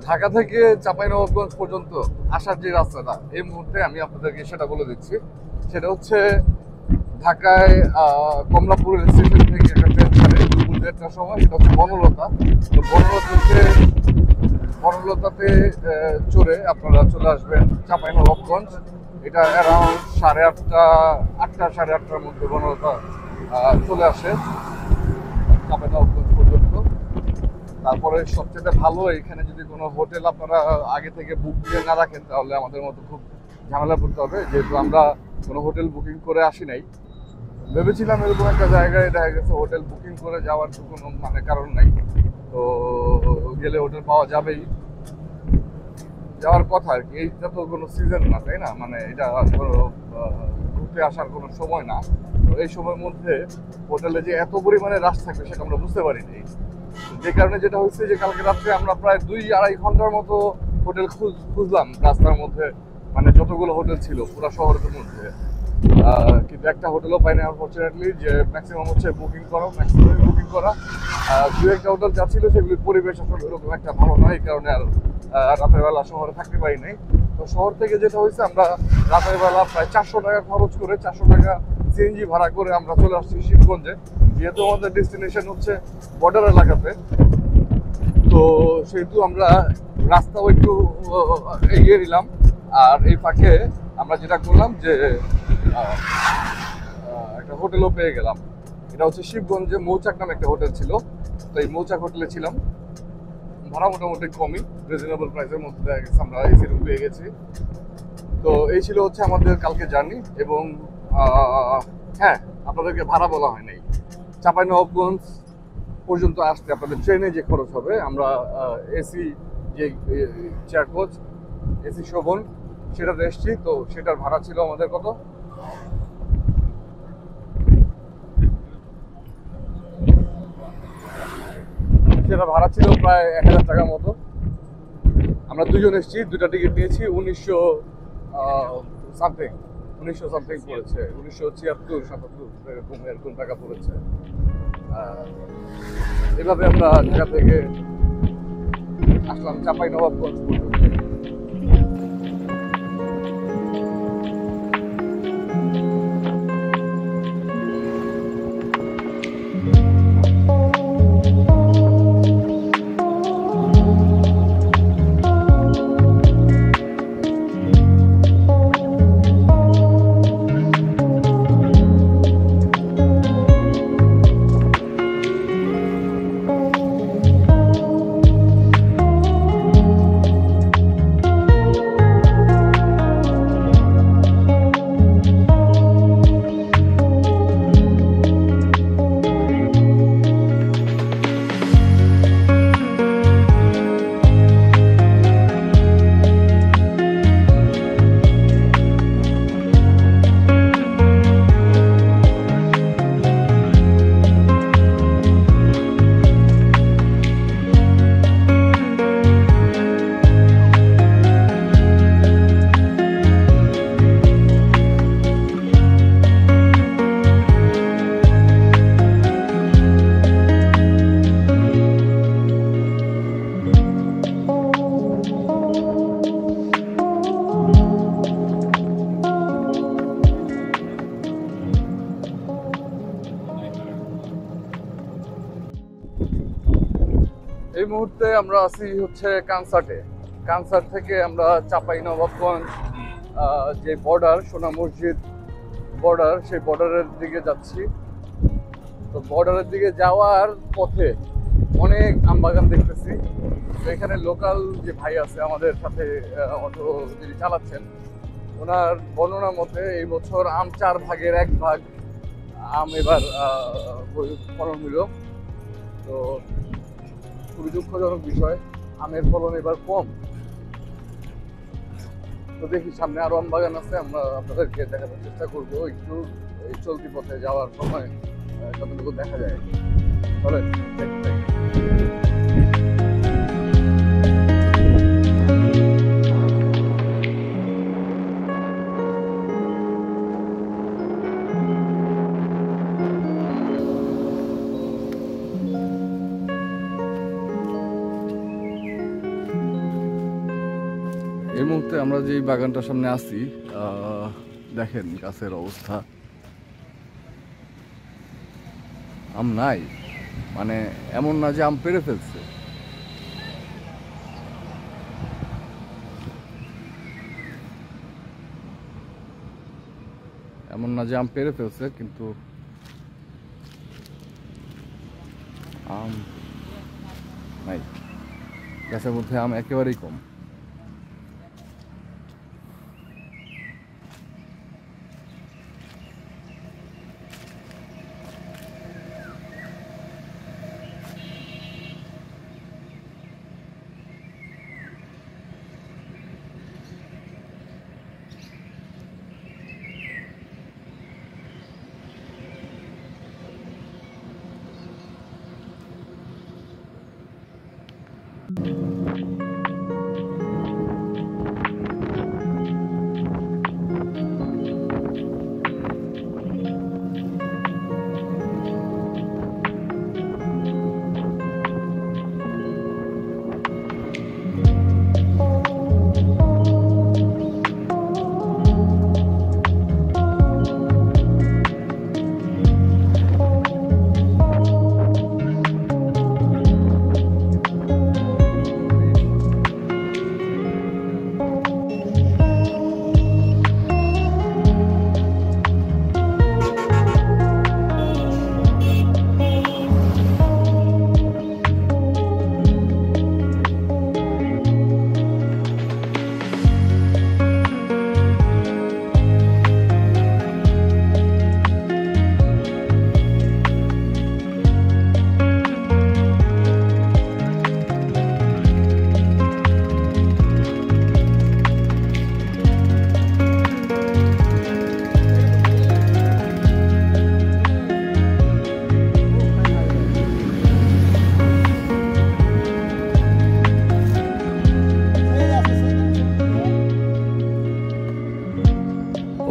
ঢাকা থেকে চাঁপাইনবাবগঞ্জ পর্যন্ত আসার যে রাস্তাটা এই মুহূর্তে আমি আপনাদেরকে সেটা বলে দিচ্ছি। সেটা হচ্ছে ঢাকায় কমলাপুর স্টেশন থেকে একটা ট্রেন ছাড়ে দুপুর 1:30টার সময়। সেটা হচ্ছে বনলতা। তো বনলতাতে চড়ে আপনারা চলে আসবেন চাঁপাইনবাবগঞ্জ। এটা অ্যারাউন্ড 8:30-8:30টার মধ্যে বনলতা চলে আসে চাঁপাইনবাবগঞ্জ পর্যন্ত। তারপরে সবচেয়ে ভালো, এখানে যদি কোনো হোটেল আপনারা আগে থেকে বুক দিয়ে না রাখেন তাহলে আমাদের মতো খুব ঝামেলা পড়তে হবে, যেহেতু আমরা কোনো হোটেল বুকিং করে আসি নাই। ভেবেছিলাম এরকম একটা জায়গায়, দেখা গেছে হোটেল বুকিং করে যাওয়ার তো কোনো কারণ নাই। তো গেলে হোটেল পাওয়া যাবেই, যাওয়ার কথা আর কি। এইটা তো কোনো সিজন না, তাই না? এটা ঘুরতে আসার কোনো সময় না। তো এই সময়ের মধ্যে হোটেলে যে এত পরিমাণে রাশ থাকবে সেটা আমরা বুঝতে পারিনি। যে কারণে যেটা হচ্ছে যে কালকে রাত্রে আমরা প্রায় 2-2.5 ঘন্টার মতো হোটেল খুঁজলাম রাস্তার মধ্যে, যতগুলো হোটেল ছিল পুরো শহরের মধ্যে। কিন্তু একটা হোটেলও পাইনি আনফরচুনেটলি। যে ম্যাক্সিমাম হচ্ছে বুকিং করা। দু একটা হোটেল যা ছিল সেগুলির পরিবেশ আসলে এরকম একটা ভালো নয়, এই কারণে আর রাতের বেলা শহরে থাকতে পারি নাই। তো শহর থেকে যেটা হয়েছে, আমরা রাতের বেলা প্রায় 400 টাকা খরচ করে, 400 টাকা সিএনজি ভাড়া করে আমরা চলে আসছি শিবগঞ্জে। যেহেতু আমাদের ডেস্টিনেশন হচ্ছে বর্ডার এলাকাতে, তো সেহেতু আমরা রাস্তাও একটু এগিয়ে নিলাম। আর এই ফাঁকে আমরা যেটা করলাম যে একটা হোটেলও পেয়ে গেলাম। এটা হচ্ছে শিবগঞ্জে মৌচাক নামে একটা হোটেল ছিল। তো এই মৌচাক হোটেলে ছিলাম। ভাড়া মোটামুটি কমই, রিজনেবল প্রাইসের মধ্যে দেখা গেছে আমরা এসি রুম পেয়ে গেছি। তো এই ছিল হচ্ছে আমাদের কালকে জার্নি। এবং হ্যাঁ, আপনাদেরকে ভাড়া বলা হয় নাই। চাঁপাইনবাবগঞ্জ পর্যন্ত আসতে আপনাদের ট্রেনে যে খরচ হবে, আমরা এসি যে চেয়ার কোচ, এসি শোভন, সেটাতে এসছি। তো সেটার ভাড়া ছিল আমাদের কত? সেটা ভাড়া ছিল প্রায় 1000 টাকার মতো। আমরা দুজন এসেছি, দুটা টিকিট নিয়েছি 1900 সামথিং পড়েছে, 1976-77 এরকম টাকা পড়েছে। এভাবে আমরা ঢাকা থেকে আসলাম চাঁপাইনবাবগঞ্জ পর্যন্ত। এই মুহূর্তে আমরা আছি হচ্ছে কানসার্ট থেকে আমরা চাঁপাইনবাবগঞ্জ যে বর্ডার, সোনা মসজিদ বর্ডার, সেই বর্ডারের দিকে যাচ্ছি। তো বর্ডারের দিকে যাওয়ার পথে অনেক আমবাগান দেখতেছি। তো এখানে লোকাল যে ভাই আছে আমাদের সাথে, অটো যিনি চালাচ্ছেন, ওনার বর্ণনা মতে এই বছর আম 4 ভাগের 1 ভাগ আম এবার ফলন হইল। তো খুবই দুঃখজনক বিষয়, আমের ফলন এবার কম। তো দেখি সামনে আরো আম বাগান আছে, আমরা আপনাদেরকে দেখানোর চেষ্টা করবো একটু এই চলতি পথে যাওয়ার সময় কতটুকু দেখা যায়। চলেন দেখতে। আমরা যে বাগানটার সামনে আছি, দেখেন গাছের অবস্থা। আম নাই, মানে এমন না যে আম পেড়ে ফেলছে। এমন না যে আম পেড়ে ফেলছে, কিন্তু আম নাই, গাছের মধ্যে আম একেবারেই কম।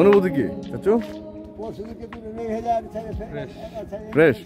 অনুভূতি কি চাচু? ফ্রেশ।